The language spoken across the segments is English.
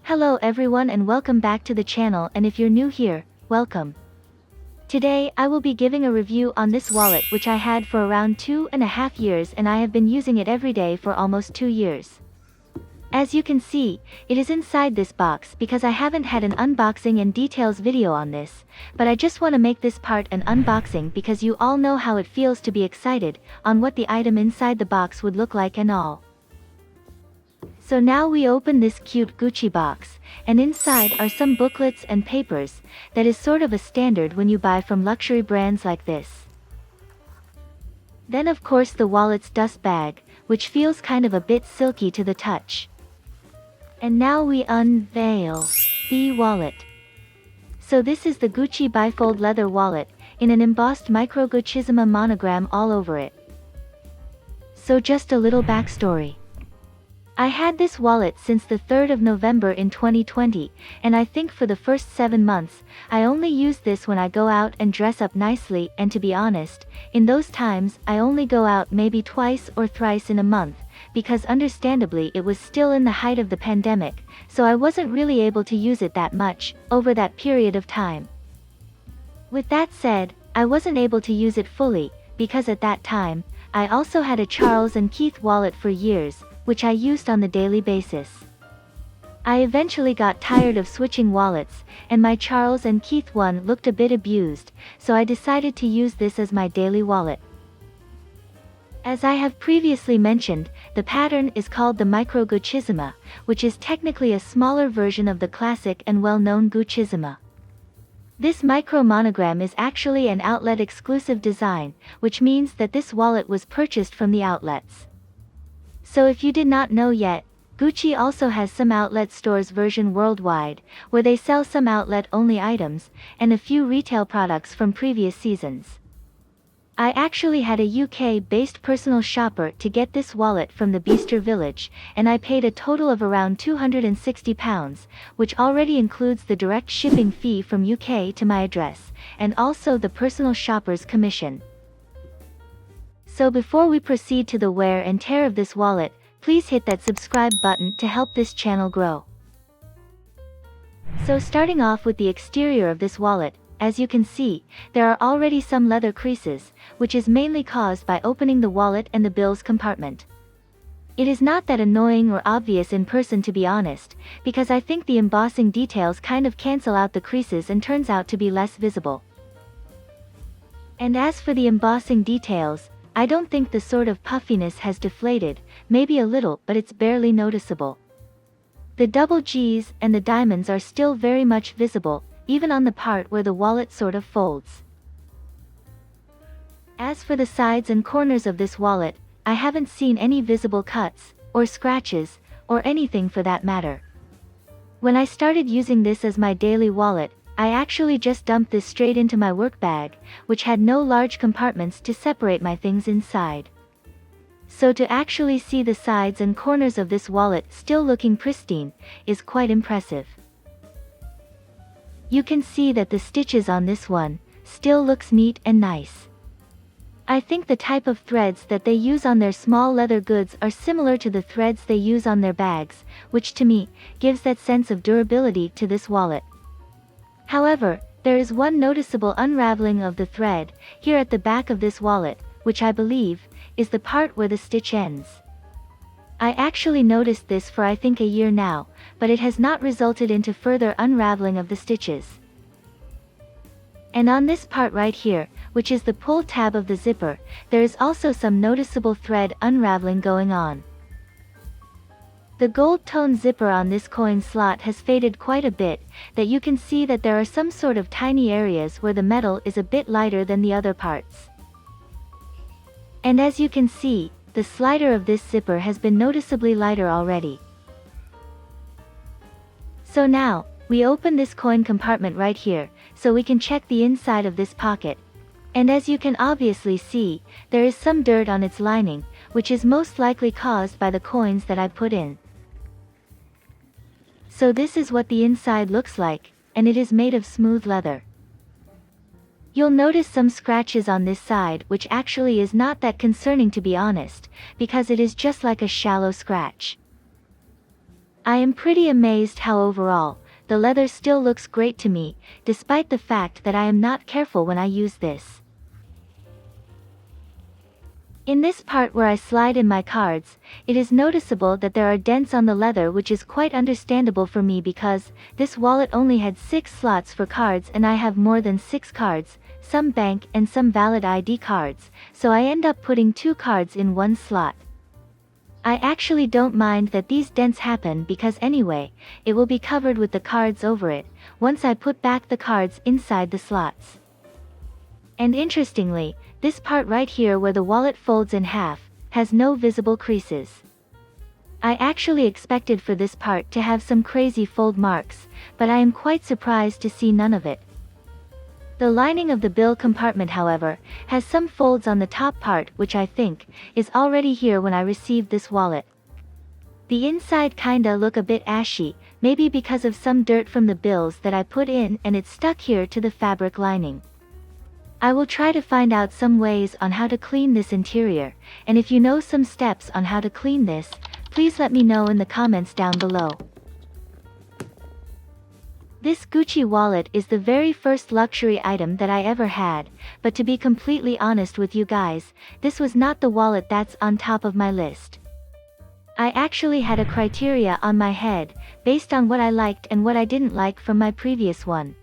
Hello everyone and welcome back to the channel, and if you're new here, welcome. Today I will be giving a review on this wallet which I had for around 2.5 years, and I have been using it every day for almost 2 years. As you can see, it is inside this box because I haven't had an unboxing and details video on this, but I just want to make this part an unboxing because you all know how it feels to be excited on what the item inside the box would look like and all. So now we open this cute Gucci box, and inside are some booklets and papers. That is sort of a standard when you buy from luxury brands like this. Then of course the wallet's dust bag, which feels kind of a bit silky to the touch. And now we unveil the wallet. So this is the Gucci bifold leather wallet, in an embossed micro Guccisima monogram all over it. So just a little backstory. I had this wallet since the 3rd of November in 2020, and I think for the first 7 months, I only used this when I go out and dress up nicely, and to be honest, in those times I only go out maybe twice or thrice in a month, because understandably it was still in the height of the pandemic, so I wasn't really able to use it that much, over that period of time. With that said, I wasn't able to use it fully, because at that time, I also had a Charles & Keith wallet for years, which I used on the daily basis. I eventually got tired of switching wallets, and my Charles & Keith one looked a bit abused, so I decided to use this as my daily wallet. As I have previously mentioned, the pattern is called the Micro Guccisima, which is technically a smaller version of the classic and well-known Guccisima. This micro monogram is actually an outlet exclusive design, which means that this wallet was purchased from the outlets. So if you did not know yet, Gucci also has some outlet stores version worldwide, where they sell some outlet-only items, and a few retail products from previous seasons. I actually had a UK-based personal shopper to get this wallet from the Bicester village, and I paid a total of around £260, which already includes the direct shipping fee from UK to my address, and also the personal shopper's commission. So before we proceed to the wear and tear of this wallet, please hit that subscribe button to help this channel grow. So starting off with the exterior of this wallet, as you can see, there are already some leather creases, which is mainly caused by opening the wallet and the bills compartment. It is not that annoying or obvious in person, to be honest, because I think the embossing details kind of cancel out the creases and turns out to be less visible. And as for the embossing details, I don't think the sort of puffiness has deflated, maybe a little, but it's barely noticeable. The double G's and the diamonds are still very much visible, even on the part where the wallet sort of folds. As for the sides and corners of this wallet, I haven't seen any visible cuts, or scratches, or anything for that matter. When I started using this as my daily wallet, I actually just dumped this straight into my work bag, which had no large compartments to separate my things inside. So to actually see the sides and corners of this wallet still looking pristine, is quite impressive. You can see that the stitches on this one still looks neat and nice. I think the type of threads that they use on their small leather goods are similar to the threads they use on their bags, which to me, gives that sense of durability to this wallet. However, there is one noticeable unraveling of the thread, here at the back of this wallet, which I believe, is the part where the stitch ends. I actually noticed this for I think a year now, but it has not resulted into further unraveling of the stitches. And on this part right here, which is the pull tab of the zipper, there is also some noticeable thread unraveling going on. The gold tone zipper on this coin slot has faded quite a bit, that you can see that there are some sort of tiny areas where the metal is a bit lighter than the other parts. And as you can see, the slider of this zipper has been noticeably lighter already. So now, we open this coin compartment right here, so we can check the inside of this pocket. And as you can obviously see, there is some dirt on its lining, which is most likely caused by the coins that I put in. So this is what the inside looks like, and it is made of smooth leather. You'll notice some scratches on this side, which actually is not that concerning, to be honest, because it is just like a shallow scratch. I am pretty amazed how overall, the leather still looks great to me, despite the fact that I am not careful when I use this. In this part where I slide in my cards, it is noticeable that there are dents on the leather, which is quite understandable for me because this wallet only had 6 slots for cards and I have more than 6 cards, some bank and some valid ID cards, so I end up putting 2 cards in one slot. I actually don't mind that these dents happen because anyway, it will be covered with the cards over it, once I put back the cards inside the slots. And interestingly, this part right here where the wallet folds in half, has no visible creases. I actually expected for this part to have some crazy fold marks, but I am quite surprised to see none of it. The lining of the bill compartment, however, has some folds on the top part, which I think is already here when I received this wallet. The inside kinda look a bit ashy, maybe because of some dirt from the bills that I put in and it's stuck here to the fabric lining. I will try to find out some ways on how to clean this interior, and if you know some steps on how to clean this, please let me know in the comments down below. This Gucci wallet is the very first luxury item that I ever had, but to be completely honest with you guys, this was not the wallet that's on top of my list. I actually had a criteria on my head, based on what I liked and what I didn't like from my previous one.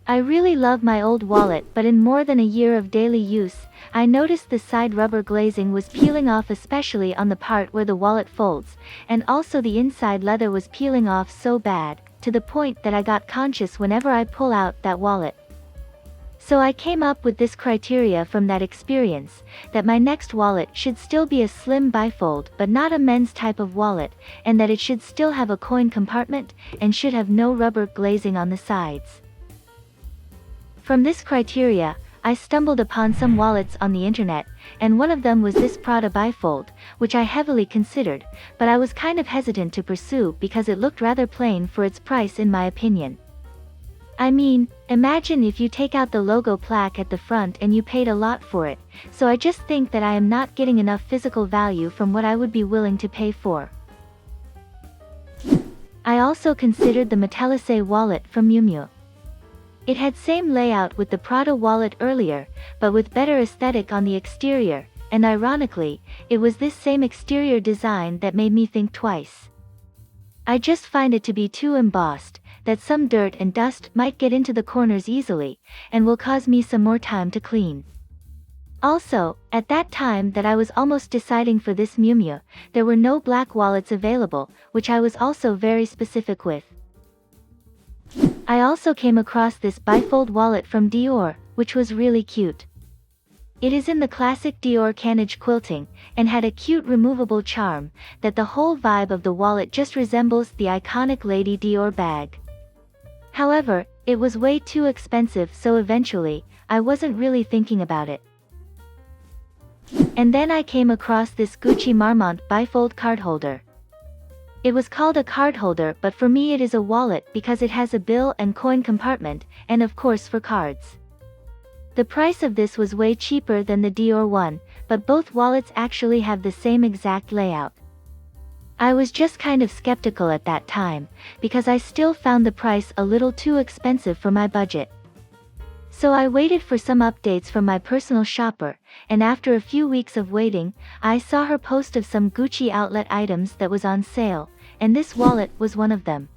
I really love my old wallet, but in more than a year of daily use, I noticed the side rubber glazing was peeling off, especially on the part where the wallet folds, and also the inside leather was peeling off so bad, to the point that I got conscious whenever I pull out that wallet. So I came up with this criteria from that experience, that my next wallet should still be a slim bifold but not a men's type of wallet, and that it should still have a coin compartment, and should have no rubber glazing on the sides. From this criteria, I stumbled upon some wallets on the internet, and one of them was this Prada bifold, which I heavily considered, but I was kind of hesitant to pursue because it looked rather plain for its price in my opinion. I mean, imagine if you take out the logo plaque at the front and you paid a lot for it, so I just think that I am not getting enough physical value from what I would be willing to pay for. I also considered the Metellissé wallet from Miu Miu. It had same layout with the Prada wallet earlier, but with better aesthetic on the exterior, and ironically, it was this same exterior design that made me think twice. I just find it to be too embossed, that some dirt and dust might get into the corners easily, and will cause me some more time to clean. Also, at that time that I was almost deciding for this Miu Miu, there were no black wallets available, which I was also very specific with. I also came across this bifold wallet from Dior, which was really cute. It is in the classic Dior canage quilting, and had a cute removable charm, that the whole vibe of the wallet just resembles the iconic Lady Dior bag. However, it was way too expensive, so eventually, I wasn't really thinking about it. And then I came across this Gucci Marmont bifold card holder. It was called a card holder, but for me it is a wallet because it has a bill and coin compartment, and of course for cards. The price of this was way cheaper than the Dior one, but both wallets actually have the same exact layout. I was just kind of skeptical at that time, because I still found the price a little too expensive for my budget. So I waited for some updates from my personal shopper, and after a few weeks of waiting, I saw her post of some Gucci outlet items that was on sale, and this wallet was one of them.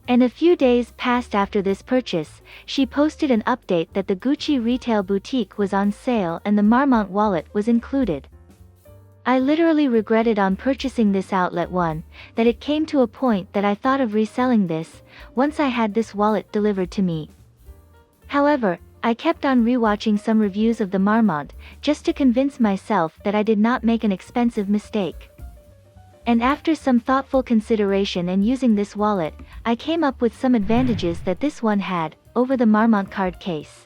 And a few days passed after this purchase, she posted an update that the Gucci retail boutique was on sale and the Marmont wallet was included. I literally regretted on purchasing this outlet one, that it came to a point that I thought of reselling this, once I had this wallet delivered to me. However, I kept on rewatching some reviews of the Marmont, just to convince myself that I did not make an expensive mistake. And after some thoughtful consideration and using this wallet, I came up with some advantages that this one had, over the Marmont card case.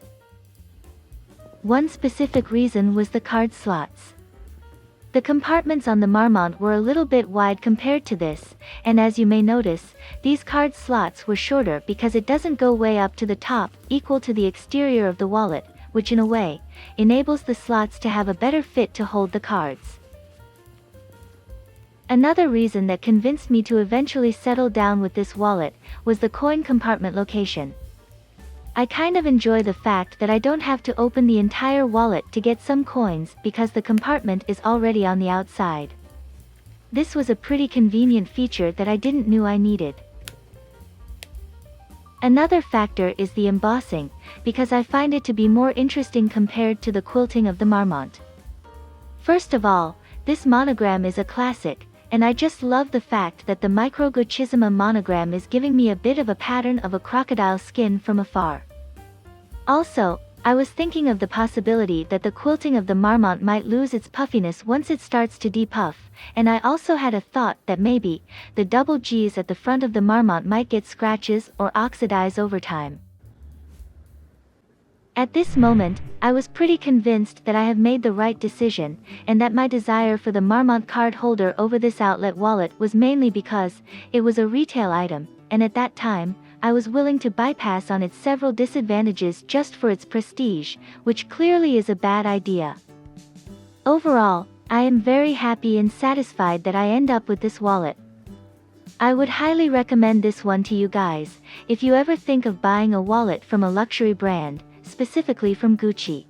One specific reason was the card slots. The compartments on the Marmont were a little bit wide compared to this, and as you may notice, these card slots were shorter because it doesn't go way up to the top, equal to the exterior of the wallet, which in a way, enables the slots to have a better fit to hold the cards. Another reason that convinced me to eventually settle down with this wallet was the coin compartment location. I kind of enjoy the fact that I don't have to open the entire wallet to get some coins because the compartment is already on the outside. This was a pretty convenient feature that I didn't knew I needed. Another factor is the embossing, because I find it to be more interesting compared to the quilting of the marmot. First of all, this monogram is a classic, and I just love the fact that the microgochisima monogram is giving me a bit of a pattern of a crocodile skin from afar. Also, I was thinking of the possibility that the quilting of the marmot might lose its puffiness once it starts to depuff, and I also had a thought that maybe the double G's at the front of the marmot might get scratches or oxidize over time. At this moment, I was pretty convinced that I have made the right decision, and that my desire for the marmot card holder over this outlet wallet was mainly because it was a retail item, and at that time, I was willing to bypass on its several disadvantages just for its prestige, which clearly is a bad idea. Overall, I am very happy and satisfied that I end up with this wallet. I would highly recommend this one to you guys, if you ever think of buying a wallet from a luxury brand, specifically from Gucci.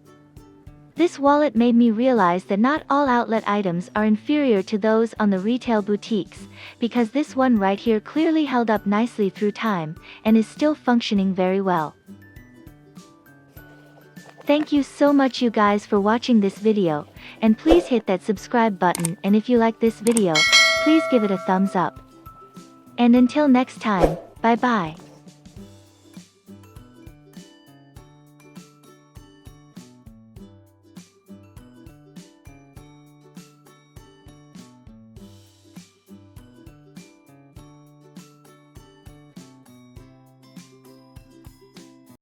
This wallet made me realize that not all outlet items are inferior to those on the retail boutiques, because this one right here clearly held up nicely through time, and is still functioning very well. Thank you so much you guys for watching this video, and please hit that subscribe button, and if you like this video, please give it a thumbs up. And until next time, bye bye.